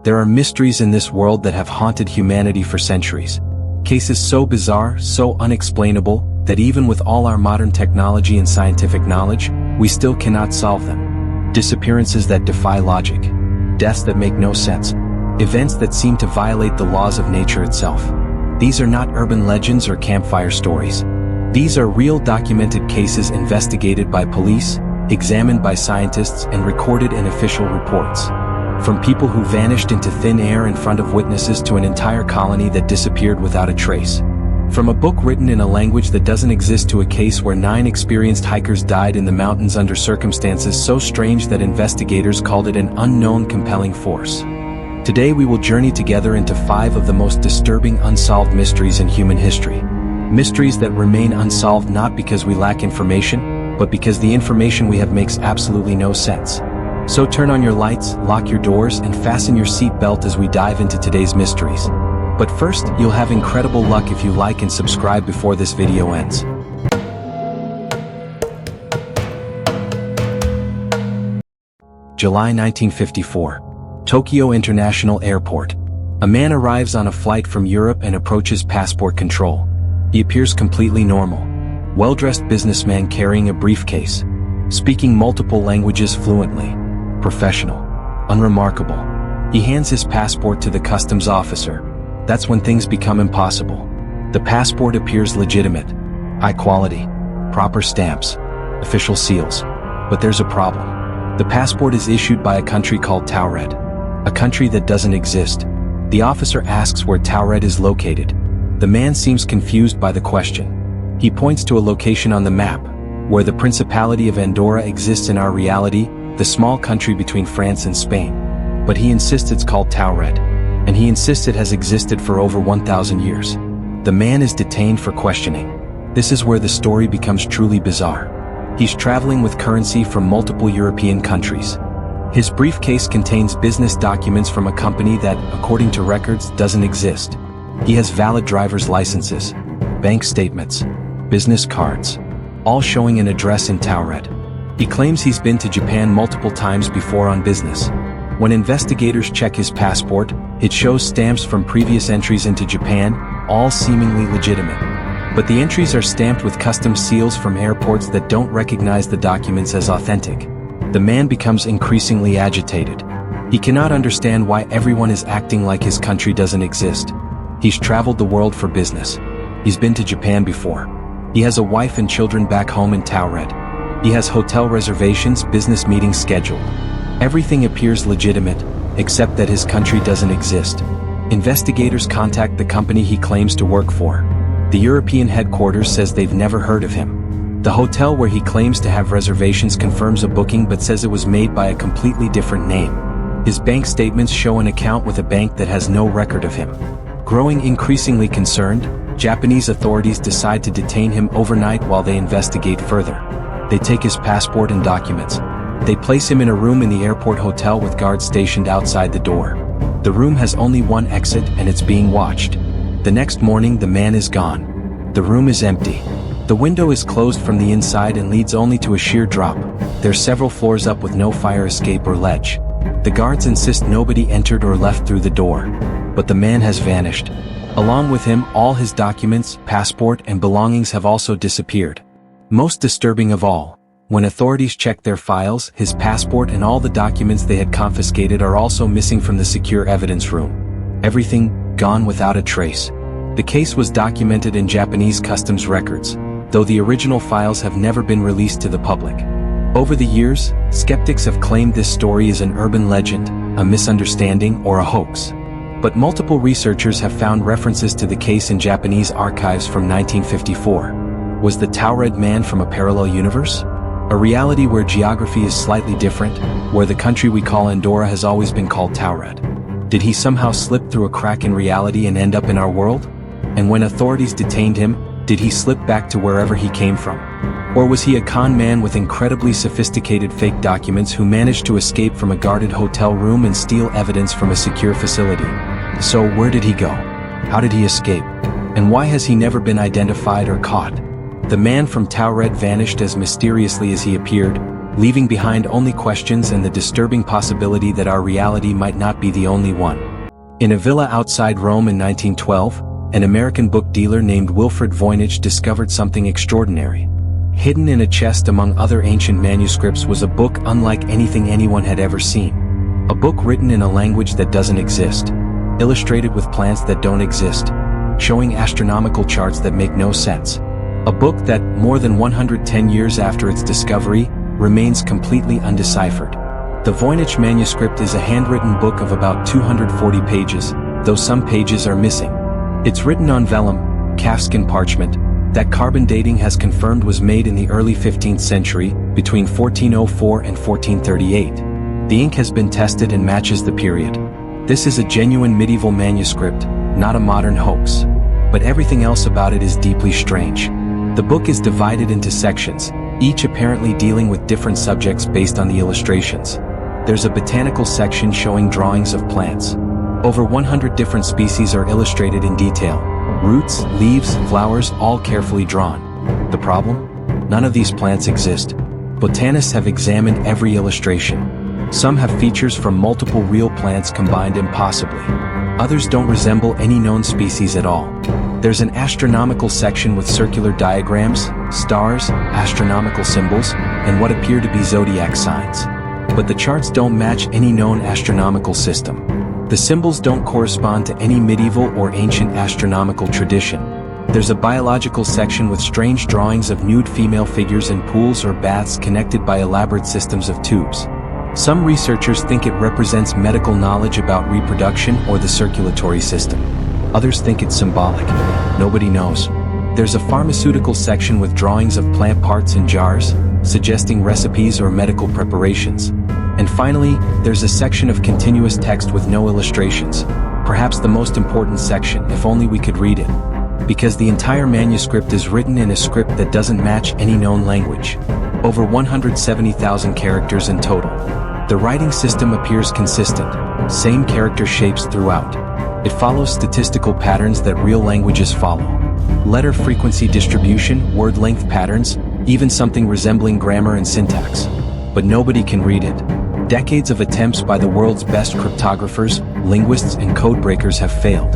There are mysteries in this world that have haunted humanity for centuries. Cases so bizarre, so unexplainable, that even with all our modern technology and scientific knowledge, we still cannot solve them. Disappearances that defy logic. Deaths that make no sense. Events that seem to violate the laws of nature itself. These are not urban legends or campfire stories. These are real documented cases investigated by police, examined by scientists, and recorded in official reports. From people who vanished into thin air in front of witnesses to an entire colony that disappeared without a trace. From a book written in a language that doesn't exist to a case where 9 experienced hikers died in the mountains under circumstances so strange that investigators called it an unknown compelling force. Today we will journey together into 5 of the most disturbing unsolved mysteries in human history. Mysteries that remain unsolved not because we lack information, but because the information we have makes absolutely no sense. So turn on your lights, lock your doors, and fasten your seat belt as we dive into today's mysteries. But first, you'll have incredible luck if you like and subscribe before this video ends. July 1954. Tokyo International Airport. A man arrives on a flight from Europe and approaches passport control. He appears completely normal. Well-dressed businessman carrying a briefcase. Speaking multiple languages fluently. Professional. Unremarkable. He hands his passport to the customs officer. That's when things become impossible. The passport appears legitimate. High quality. Proper stamps. Official seals. But there's a problem. The passport is issued by a country called Taured. A country that doesn't exist. The officer asks where Taured is located. The man seems confused by the question. He points to a location on the map, where the Principality of Andorra exists in our reality, the small country between France and Spain. But he insists it's called Taured, and he insists it has existed for over 1,000 years. The man is detained for questioning. This is where the story becomes truly bizarre. He's traveling with currency from multiple European countries. His briefcase contains business documents from a company that, according to records, doesn't exist. He has valid driver's licenses, bank statements, business cards, all showing an address in Taured. He claims he's been to Japan multiple times before on business. When investigators check his passport, it shows stamps from previous entries into Japan, all seemingly legitimate. But the entries are stamped with customs seals from airports that don't recognize the documents as authentic. The man becomes increasingly agitated. He cannot understand why everyone is acting like his country doesn't exist. He's traveled the world for business. He's been to Japan before. He has a wife and children back home in Taured. He has hotel reservations, business meetings scheduled. Everything appears legitimate, except that his country doesn't exist. Investigators contact the company he claims to work for. The European headquarters says they've never heard of him. The hotel where he claims to have reservations confirms a booking but says it was made by a completely different name. His bank statements show an account with a bank that has no record of him. Growing increasingly concerned, Japanese authorities decide to detain him overnight while they investigate further. They take his passport and documents. They place him in a room in the airport hotel with guards stationed outside the door. The room has only one exit and it's being watched. The next morning the man is gone. The room is empty. The window is closed from the inside and leads only to a sheer drop. There's several floors up with no fire escape or ledge. The guards insist nobody entered or left through the door. But the man has vanished. Along with him, all his documents, passport, and belongings have also disappeared. Most disturbing of all, when authorities check their files, his passport and all the documents they had confiscated are also missing from the secure evidence room. Everything gone without a trace. The case was documented in Japanese customs records, though the original files have never been released to the public. Over the years, skeptics have claimed this story is an urban legend, a misunderstanding, or a hoax. But multiple researchers have found references to the case in Japanese archives from 1954. Was the Taured man from a parallel universe? A reality where geography is slightly different, where the country we call Andorra has always been called Taured. Did he somehow slip through a crack in reality and end up in our world? And when authorities detained him, did he slip back to wherever he came from? Or was he a con man with incredibly sophisticated fake documents who managed to escape from a guarded hotel room and steal evidence from a secure facility? So where did he go? How did he escape? And why has he never been identified or caught? The man from Taured vanished as mysteriously as he appeared, leaving behind only questions and the disturbing possibility that our reality might not be the only one. In a villa outside Rome in 1912, an American book dealer named Wilfred Voynich discovered something extraordinary. Hidden in a chest among other ancient manuscripts was a book unlike anything anyone had ever seen. A book written in a language that doesn't exist, illustrated with plants that don't exist, showing astronomical charts that make no sense. A book that, more than 110 years after its discovery, remains completely undeciphered. The Voynich manuscript is a handwritten book of about 240 pages, though some pages are missing. It's written on vellum, calfskin parchment, that carbon dating has confirmed was made in the early 15th century, between 1404 and 1438. The ink has been tested and matches the period. This is a genuine medieval manuscript, not a modern hoax. But everything else about it is deeply strange. The book is divided into sections, each apparently dealing with different subjects based on the illustrations. There's a botanical section showing drawings of plants. Over 100 different species are illustrated in detail. Roots, leaves, flowers, all carefully drawn. The problem? None of these plants exist. Botanists have examined every illustration. Some have features from multiple real plants combined impossibly. Others don't resemble any known species at all. There's an astronomical section with circular diagrams, stars, astronomical symbols, and what appear to be zodiac signs. But the charts don't match any known astronomical system. The symbols don't correspond to any medieval or ancient astronomical tradition. There's a biological section with strange drawings of nude female figures in pools or baths connected by elaborate systems of tubes. Some researchers think it represents medical knowledge about reproduction or the circulatory system. Others think it's symbolic. Nobody knows. There's a pharmaceutical section with drawings of plant parts in jars, suggesting recipes or medical preparations. And finally, there's a section of continuous text with no illustrations. Perhaps the most important section, if only we could read it. Because the entire manuscript is written in a script that doesn't match any known language. Over 170,000 characters in total. The writing system appears consistent, same character shapes throughout. It follows statistical patterns that real languages follow. Letter frequency distribution, word length patterns, even something resembling grammar and syntax. But nobody can read it. Decades of attempts by the world's best cryptographers, linguists, and codebreakers have failed.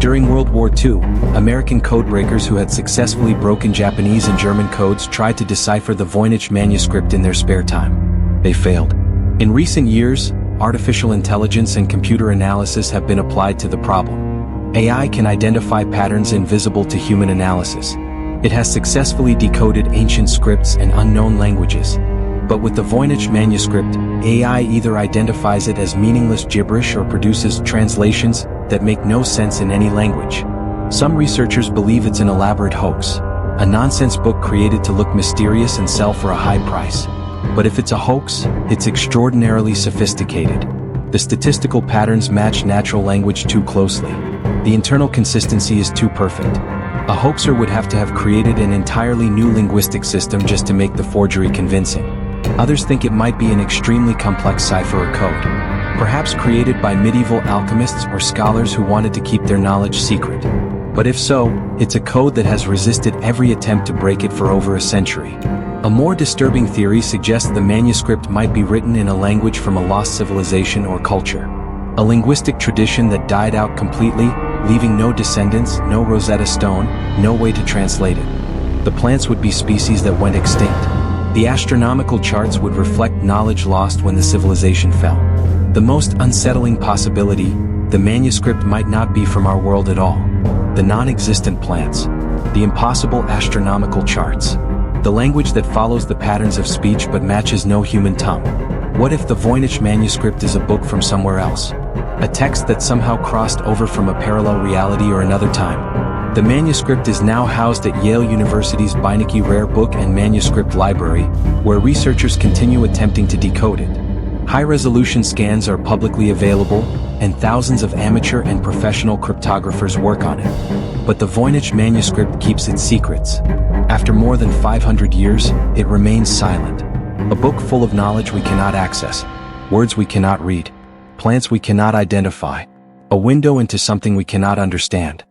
During World War II, American codebreakers who had successfully broken Japanese and German codes tried to decipher the Voynich manuscript in their spare time. They failed. In recent years, artificial intelligence and computer analysis have been applied to the problem. AI can identify patterns invisible to human analysis. It has successfully decoded ancient scripts and unknown languages. But with the Voynich manuscript, AI either identifies it as meaningless gibberish or produces translations that make no sense in any language. Some researchers believe it's an elaborate hoax, a nonsense book created to look mysterious and sell for a high price. But if it's a hoax, it's extraordinarily sophisticated. The statistical patterns match natural language too closely. The internal consistency is too perfect. A hoaxer would have to have created an entirely new linguistic system just to make the forgery convincing. Others think it might be an extremely complex cipher or code, perhaps created by medieval alchemists or scholars who wanted to keep their knowledge secret. But if so, it's a code that has resisted every attempt to break it for over a century. A more disturbing theory suggests the manuscript might be written in a language from a lost civilization or culture. A linguistic tradition that died out completely, leaving no descendants, no Rosetta Stone, no way to translate it. The plants would be species that went extinct. The astronomical charts would reflect knowledge lost when the civilization fell. The most unsettling possibility, the manuscript might not be from our world at all. The non-existent plants. The impossible astronomical charts. The language that follows the patterns of speech but matches no human tongue. What if the Voynich manuscript is a book from somewhere else? A text that somehow crossed over from a parallel reality or another time? The manuscript is now housed at Yale University's Beinecke Rare Book and Manuscript Library, where researchers continue attempting to decode it. High-resolution scans are publicly available, and thousands of amateur and professional cryptographers work on it. But the Voynich manuscript keeps its secrets. After more than 500 years, it remains silent. A book full of knowledge we cannot access, words we cannot read, plants we cannot identify, a window into something we cannot understand.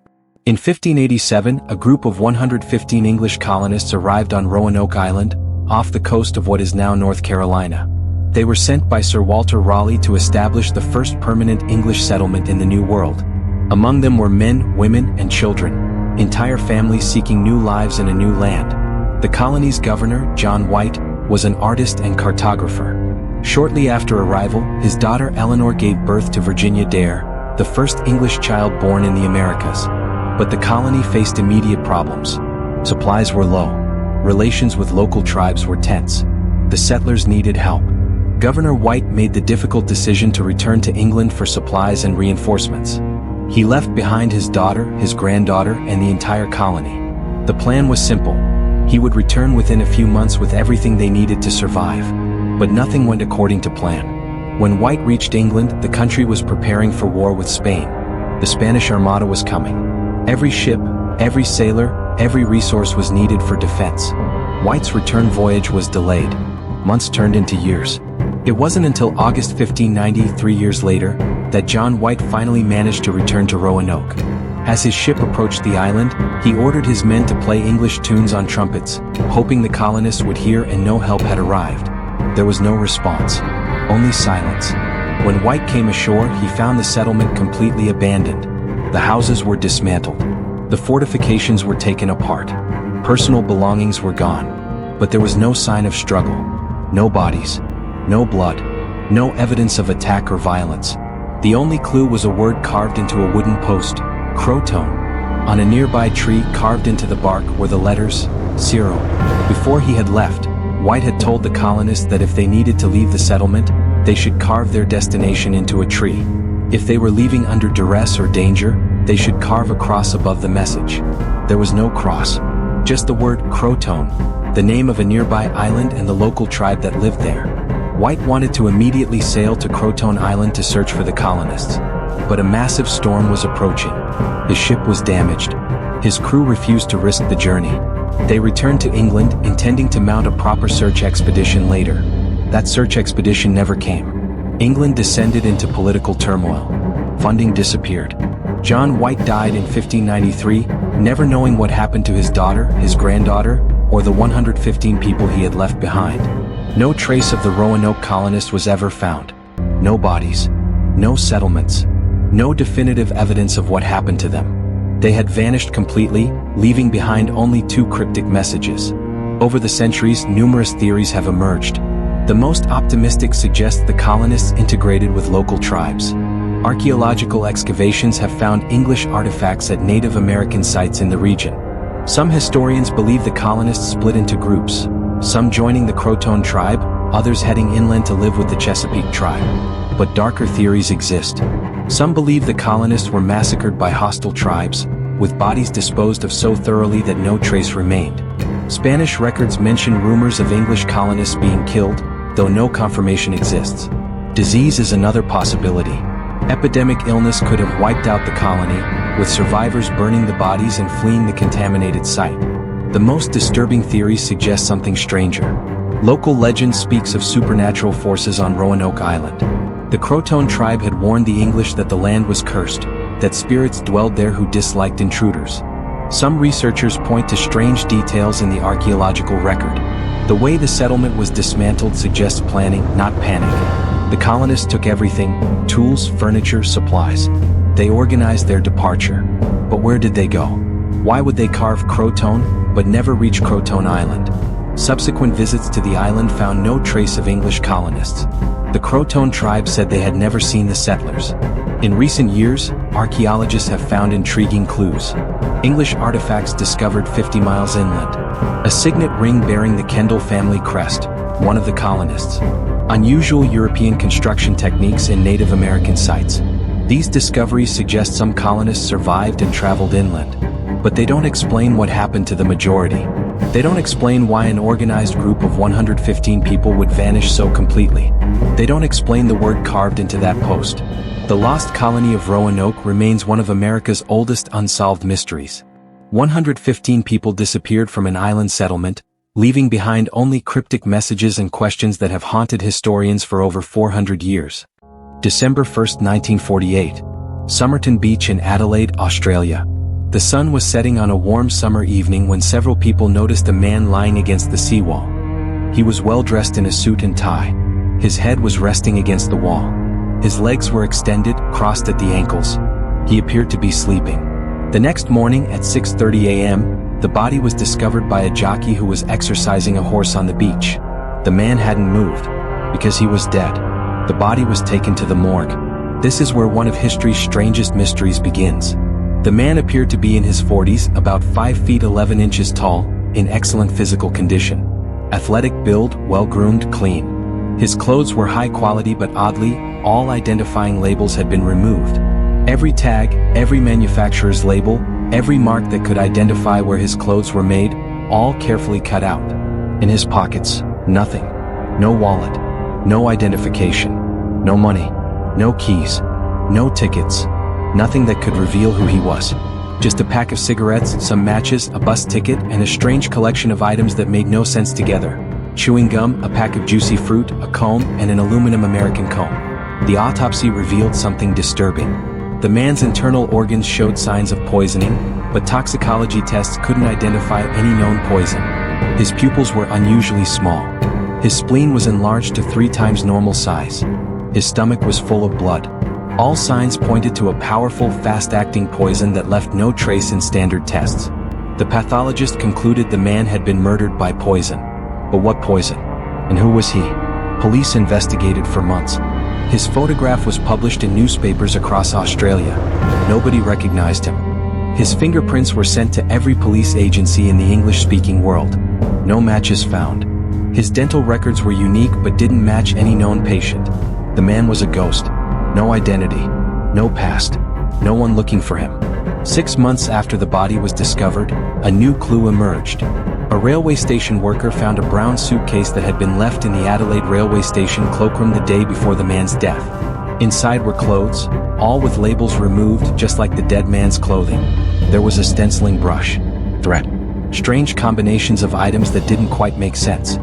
In 1587, a group of 115 English colonists arrived on Roanoke Island, off the coast of what is now North Carolina. They were sent by Sir Walter Raleigh to establish the first permanent English settlement in the New World. Among them were men, women, and children, entire families seeking new lives in a new land. The colony's governor, John White, was an artist and cartographer. Shortly after arrival, his daughter Eleanor gave birth to Virginia Dare, the first English child born in the Americas. But the colony faced immediate problems. Supplies were low. Relations with local tribes were tense. The settlers needed help. Governor White made the difficult decision to return to England for supplies and reinforcements. He left behind his daughter, his granddaughter, and the entire colony. The plan was simple. He would return within a few months with everything they needed to survive. But nothing went according to plan. When White reached England, the country was preparing for war with Spain. The Spanish Armada was coming. Every ship, every sailor, every resource was needed for defense. White's return voyage was delayed. Months turned into years. It wasn't until August 1590, 3 years later, that John White finally managed to return to Roanoke. As his ship approached the island, he ordered his men to play English tunes on trumpets, hoping the colonists would hear and no help had arrived. There was no response, only silence. When White came ashore, he found the settlement completely abandoned. The houses were dismantled. The fortifications were taken apart. Personal belongings were gone. But there was no sign of struggle. No bodies. No blood. No evidence of attack or violence. The only clue was a word carved into a wooden post, Croton. On a nearby tree carved into the bark were the letters, Ciro. Before he had left, White had told the colonists that if they needed to leave the settlement, they should carve their destination into a tree. If they were leaving under duress or danger, they should carve a cross above the message. There was no cross, just the word Croton, the name of a nearby island and the local tribe that lived there. White wanted to immediately sail to Croton Island to search for the colonists. But a massive storm was approaching. His ship was damaged. His crew refused to risk the journey. They returned to England, intending to mount a proper search expedition later. That search expedition never came. England descended into political turmoil. Funding disappeared. John White died in 1593, never knowing what happened to his daughter, his granddaughter, or the 115 people he had left behind. No trace of the Roanoke colonists was ever found. No bodies. No settlements. No definitive evidence of what happened to them. They had vanished completely, leaving behind only 2 cryptic messages. Over the centuries, numerous theories have emerged. The most optimistic suggests the colonists integrated with local tribes. Archaeological excavations have found English artifacts at Native American sites in the region. Some historians believe the colonists split into groups, some joining the Croton tribe, others heading inland to live with the Chesapeake tribe. But darker theories exist. Some believe the colonists were massacred by hostile tribes, with bodies disposed of so thoroughly that no trace remained. Spanish records mention rumors of English colonists being killed, though no confirmation exists. Disease is another possibility. Epidemic illness could have wiped out the colony, with survivors burning the bodies and fleeing the contaminated site. The most disturbing theories suggest something stranger. Local legend speaks of supernatural forces on Roanoke Island. The Croton tribe had warned the English that the land was cursed, that spirits dwelled there who disliked intruders. Some researchers point to strange details in the archaeological record. The way the settlement was dismantled suggests planning, not panic. The colonists took everything: tools, furniture, supplies. They organized their departure. But where did they go? Why would they carve Croton, but never reach Croton Island? Subsequent visits to the island found no trace of English colonists. The Croton tribe said they had never seen the settlers. In recent years, archaeologists have found intriguing clues. English artifacts discovered 50 miles inland. A signet ring bearing the Kendall family crest, one of the colonists. Unusual European construction techniques in Native American sites. These discoveries suggest some colonists survived and traveled inland. But they don't explain what happened to the majority. They don't explain why an organized group of 115 people would vanish so completely. They don't explain the word carved into that post. The lost colony of Roanoke remains one of America's oldest unsolved mysteries. 115 people disappeared from an island settlement, leaving behind only cryptic messages and questions that have haunted historians for over 400 years. December 1, 1948. Somerton Beach in Adelaide, Australia. The sun was setting on a warm summer evening when several people noticed a man lying against the seawall. He was well dressed in a suit and tie. His head was resting against the wall. His legs were extended, crossed at the ankles. He appeared to be sleeping. The next morning at 6:30 a.m., the body was discovered by a jockey who was exercising a horse on the beach. The man hadn't moved, because he was dead. The body was taken to the morgue. This is where one of history's strangest mysteries begins. The man appeared to be in his 40s, about 5 feet 11 inches tall, in excellent physical condition. Athletic build, well-groomed, clean. His clothes were high quality, but oddly, all identifying labels had been removed. Every tag, every manufacturer's label, every mark that could identify where his clothes were made, all carefully cut out. In his pockets, nothing. No wallet. No identification. No money. No keys. No tickets. Nothing that could reveal who he was. Just a pack of cigarettes, some matches, a bus ticket, and a strange collection of items that made no sense together. Chewing gum, a pack of juicy fruit, a comb, and an aluminum American comb. The autopsy revealed something disturbing. The man's internal organs showed signs of poisoning, but toxicology tests couldn't identify any known poison. His pupils were unusually small. His spleen was enlarged to 3 times normal size. His stomach was full of blood. All signs pointed to a powerful, fast-acting poison that left no trace in standard tests. The pathologist concluded the man had been murdered by poison. But what poison? And who was he? Police investigated for months. His photograph was published in newspapers across Australia. Nobody recognized him. His fingerprints were sent to every police agency in the English-speaking world. No matches found. His dental records were unique but didn't match any known patient. The man was a ghost. No identity. No past. No one looking for him. 6 months after the body was discovered, a new clue emerged. A railway station worker found a brown suitcase that had been left in the Adelaide railway station cloakroom the day before the man's death. Inside were clothes, all with labels removed just like the dead man's clothing. There was a stenciling brush. Thread. Strange combinations of items that didn't quite make sense.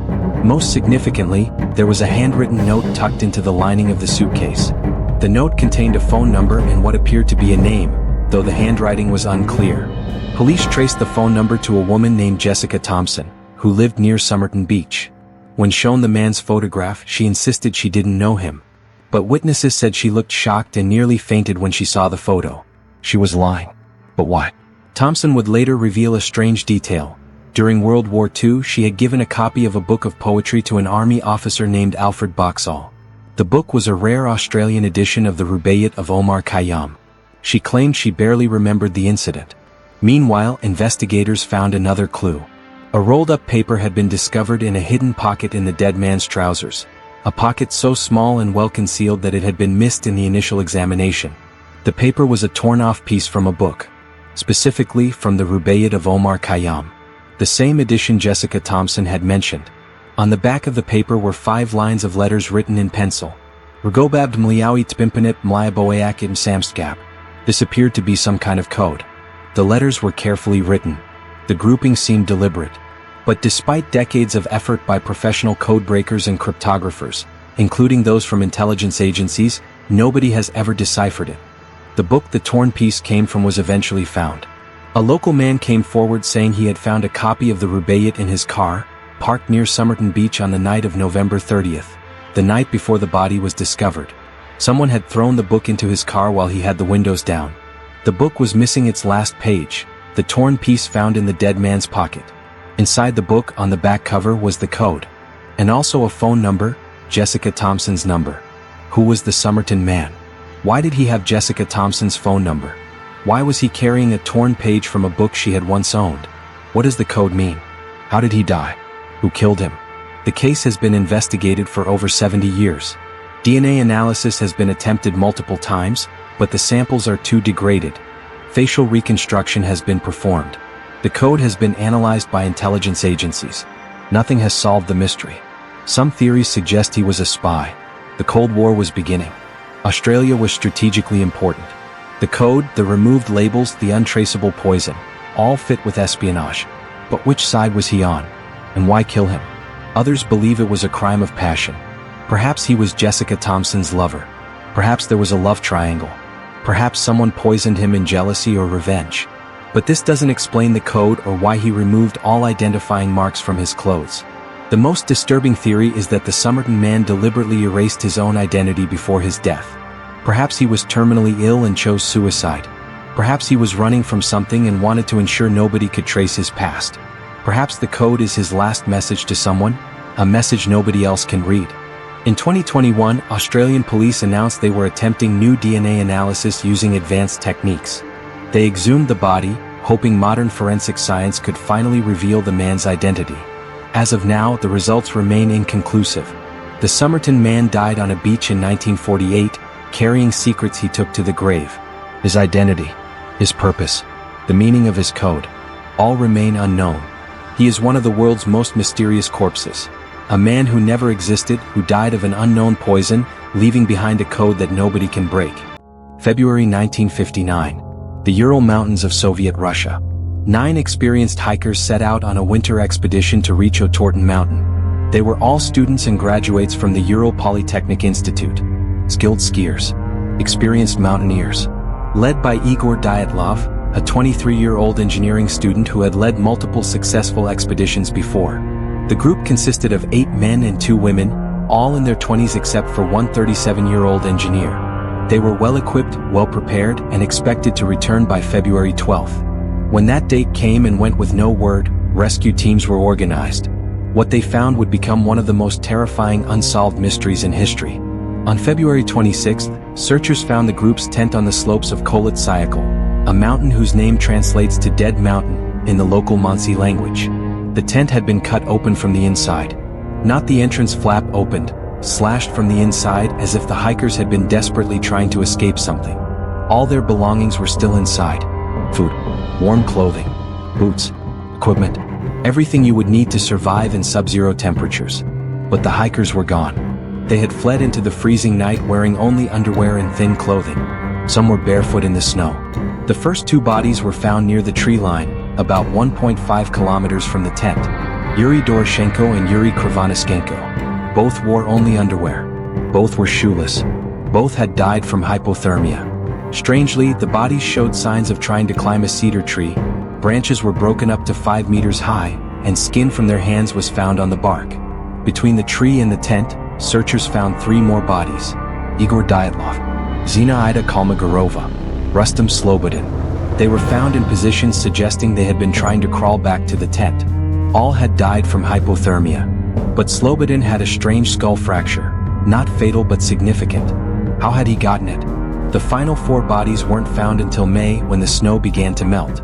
Most significantly, there was a handwritten note tucked into the lining of the suitcase. The note contained a phone number and what appeared to be a name, though the handwriting was unclear. Police traced the phone number to a woman named Jessica Thompson, who lived near Somerton Beach. When shown the man's photograph, she insisted she didn't know him. But witnesses said she looked shocked and nearly fainted when she saw the photo. She was lying. But why? Thompson would later reveal a strange detail. During World War II, she had given a copy of a book of poetry to an army officer named Alfred Boxall. The book was a rare Australian edition of the Rubaiyat of Omar Khayyam. She claimed she barely remembered the incident. Meanwhile, investigators found another clue. A rolled-up paper had been discovered in a hidden pocket in the dead man's trousers. A pocket so small and well-concealed that it had been missed in the initial examination. The paper was a torn-off piece from a book. Specifically from the Rubaiyat of Omar Khayyam. The same edition Jessica Thompson had mentioned. On the back of the paper were 5 lines of letters written in pencil. Rugobabd mliawi tbimpanip mliaboayak im samstgab. This appeared to be some kind of code. The letters were carefully written. The grouping seemed deliberate. But despite decades of effort by professional code breakers and cryptographers, including those from intelligence agencies, nobody has ever deciphered it. The book the torn piece came from was eventually found. A local man came forward saying he had found a copy of the Rubaiyat in his car, parked near Somerton Beach on the night of November 30th, the night before the body was discovered. Someone had thrown the book into his car while he had the windows down. The book was missing its last page, the torn piece found in the dead man's pocket. Inside the book on the back cover was the code. And also a phone number, Jessica Thompson's number. Who was the Somerton man? Why did he have Jessica Thompson's phone number? Why was he carrying a torn page from a book she had once owned? What does the code mean? How did he die? Who killed him? The case has been investigated for over 70 years. DNA analysis has been attempted multiple times, but the samples are too degraded. Facial reconstruction has been performed. The code has been analyzed by intelligence agencies. Nothing has solved the mystery. Some theories suggest he was a spy. The Cold War was beginning. Australia was strategically important. The code, the removed labels, the untraceable poison, all fit with espionage. But which side was he on? And why kill him? Others believe it was a crime of passion. Perhaps he was Jessica Thompson's lover. Perhaps there was a love triangle. Perhaps someone poisoned him in jealousy or revenge. But this doesn't explain the code or why he removed all identifying marks from his clothes. The most disturbing theory is that the Somerton man deliberately erased his own identity before his death. Perhaps he was terminally ill and chose suicide. Perhaps he was running from something and wanted to ensure nobody could trace his past. Perhaps the code is his last message to someone, a message nobody else can read. In 2021, Australian police announced they were attempting new DNA analysis using advanced techniques. They exhumed the body, hoping modern forensic science could finally reveal the man's identity. As of now, the results remain inconclusive. The Somerton man died on a beach in 1948, carrying secrets he took to the grave. His identity, his purpose, the meaning of his code, all remain unknown. He is one of the world's most mysterious corpses. A man who never existed, who died of an unknown poison, leaving behind a code that nobody can break. February 1959. The Ural Mountains of Soviet Russia. 9 experienced hikers set out on a winter expedition to reach Taured Mountain. They were all students and graduates from the Ural Polytechnic Institute. Skilled skiers. Experienced mountaineers. Led by Igor Dyatlov, a 23-year-old engineering student who had led multiple successful expeditions before. The group consisted of 8 men and 2 women, all in their 20s except for one 37-year-old engineer. They were well-equipped, well-prepared, and expected to return by February 12th. When that date came and went with no word, rescue teams were organized. What they found would become one of the most terrifying unsolved mysteries in history. On February 26th, searchers found the group's tent on the slopes of Kholat Syakhl, a mountain whose name translates to Dead Mountain in the local Mansi language. The tent had been cut open from the inside. Not the entrance flap opened, slashed from the inside as if the hikers had been desperately trying to escape something. All their belongings were still inside. Food, warm clothing, boots, equipment, everything you would need to survive in sub-zero temperatures. But the hikers were gone. They had fled into the freezing night wearing only underwear and thin clothing. Some were barefoot in the snow. The first 2 bodies were found near the tree line, about 1.5 kilometers from the tent. Yuri Doroshenko and Yuri Krivonischenko. Both wore only underwear. Both were shoeless. Both had died from hypothermia. Strangely, the bodies showed signs of trying to climb a cedar tree. Branches were broken up to 5 meters high, and skin from their hands was found on the bark. Between the tree and the tent, searchers found 3 more bodies. Igor Dyatlov, Zinaida Kalmogorova, Rustam Slobodin. They were found in positions suggesting they had been trying to crawl back to the tent. All had died from hypothermia. But Slobodin had a strange skull fracture, not fatal but significant. How had he gotten it? The final 4 bodies weren't found until May when the snow began to melt.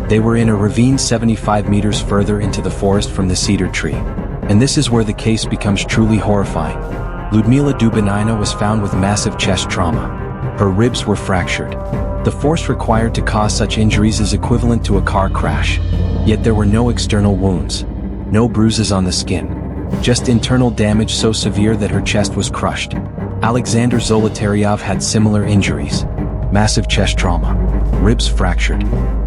They were in a ravine 75 meters further into the forest from the cedar tree. And this is where the case becomes truly horrifying. Ludmila Dubinina was found with massive chest trauma. Her ribs were fractured. The force required to cause such injuries is equivalent to a car crash. Yet there were no external wounds. No bruises on the skin. Just internal damage so severe that her chest was crushed. Alexander Zolotaryov had similar injuries. Massive chest trauma. Ribs fractured.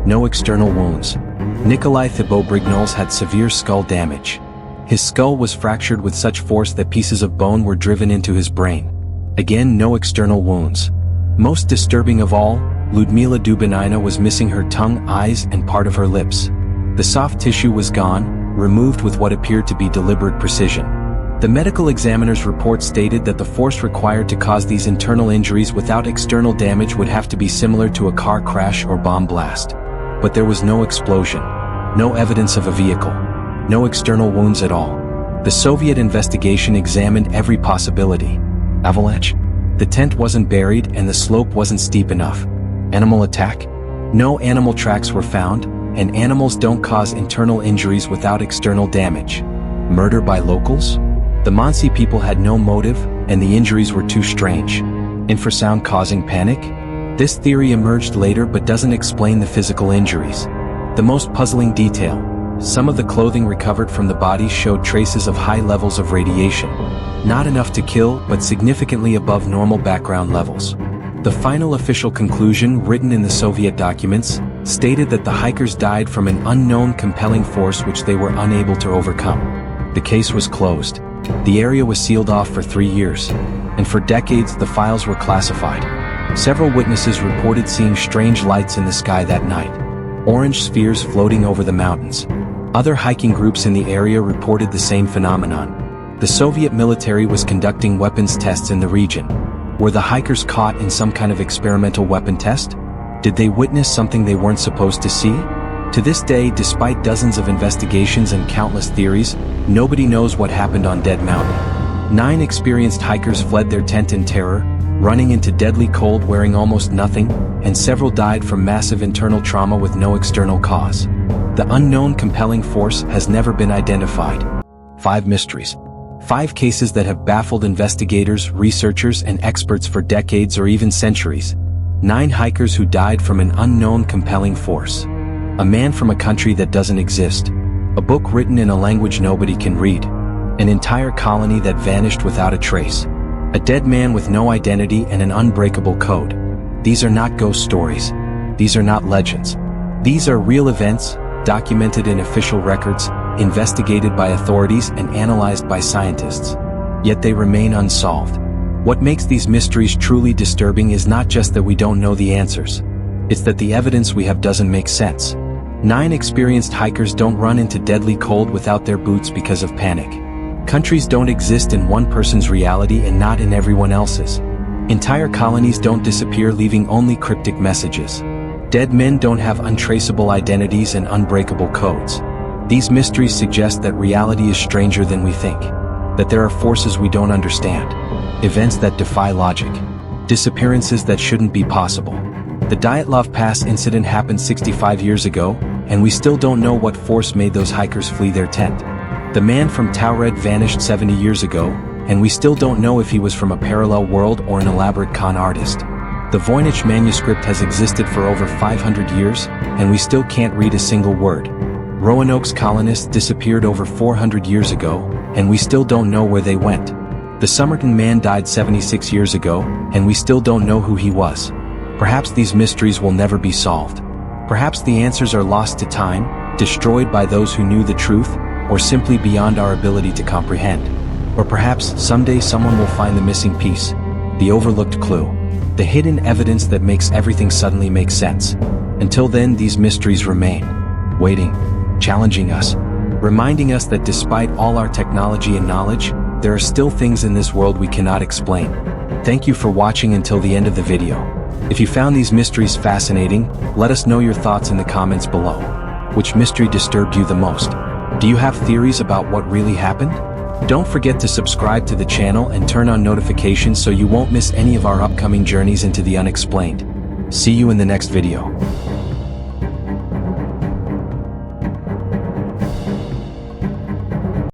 No external wounds. Nikolai Thibault-Brignoles had severe skull damage. His skull was fractured with such force that pieces of bone were driven into his brain. Again, no external wounds. Most disturbing of all, Ludmila Dubinina was missing her tongue, eyes, and part of her lips. The soft tissue was gone, removed with what appeared to be deliberate precision. The medical examiner's report stated that the force required to cause these internal injuries without external damage would have to be similar to a car crash or bomb blast. But there was no explosion, no evidence of a vehicle, no external wounds at all. The Soviet investigation examined every possibility. Avalanche? The tent wasn't buried and the slope wasn't steep enough. Animal attack? No animal tracks were found, and animals don't cause internal injuries without external damage. Murder by locals? The Mansi people had no motive, and the injuries were too strange. Infrasound causing panic? This theory emerged later but doesn't explain the physical injuries. The most puzzling detail: some of the clothing recovered from the bodies showed traces of high levels of radiation. Not enough to kill, but significantly above normal background levels. The final official conclusion, written in the Soviet documents, stated that the hikers died from an unknown compelling force which they were unable to overcome. The case was closed. The area was sealed off for 3 years, and for decades the files were classified. Several witnesses reported seeing strange lights in the sky that night. Orange spheres floating over the mountains. Other hiking groups in the area reported the same phenomenon. The Soviet military was conducting weapons tests in the region. Were the hikers caught in some kind of experimental weapon test? Did they witness something they weren't supposed to see? To this day, despite dozens of investigations and countless theories, nobody knows what happened on Dead Mountain. 9 experienced hikers fled their tent in terror, running into deadly cold wearing almost nothing, and several died from massive internal trauma with no external cause. The unknown compelling force has never been identified. 5 mysteries. 5 cases that have baffled investigators, researchers, and experts for decades or even centuries. 9 hikers who died from an unknown compelling force. A man from a country that doesn't exist. A book written in a language nobody can read. An entire colony that vanished without a trace. A dead man with no identity and an unbreakable code. These are not ghost stories. These are not legends. These are real events, documented in official records, investigated by authorities and analyzed by scientists. Yet they remain unsolved. What makes these mysteries truly disturbing is not just that we don't know the answers. It's that the evidence we have doesn't make sense. 9 experienced hikers don't run into deadly cold without their boots because of panic. Countries don't exist in one person's reality and not in everyone else's. Entire colonies don't disappear leaving only cryptic messages. Dead men don't have untraceable identities and unbreakable codes. These mysteries suggest that reality is stranger than we think. That there are forces we don't understand. Events that defy logic. Disappearances that shouldn't be possible. The Dyatlov Pass incident happened 65 years ago, and we still don't know what force made those hikers flee their tent. The man from Taured vanished 70 years ago, and we still don't know if he was from a parallel world or an elaborate con artist. The Voynich manuscript has existed for over 500 years, and we still can't read a single word. Roanoke's colonists disappeared over 400 years ago, and we still don't know where they went. The Somerton man died 76 years ago, and we still don't know who he was. Perhaps these mysteries will never be solved. Perhaps the answers are lost to time, destroyed by those who knew the truth, or simply beyond our ability to comprehend. Or perhaps someday someone will find the missing piece, the overlooked clue, the hidden evidence that makes everything suddenly make sense. Until then, these mysteries remain, waiting, challenging us, reminding us that despite all our technology and knowledge, there are still things in this world we cannot explain. Thank you for watching until the end of the video. If you found these mysteries fascinating, let us know your thoughts in the comments below. Which mystery disturbed you the most? Do you have theories about what really happened? Don't forget to subscribe to the channel and turn on notifications so you won't miss any of our upcoming journeys into the unexplained. See you in the next video.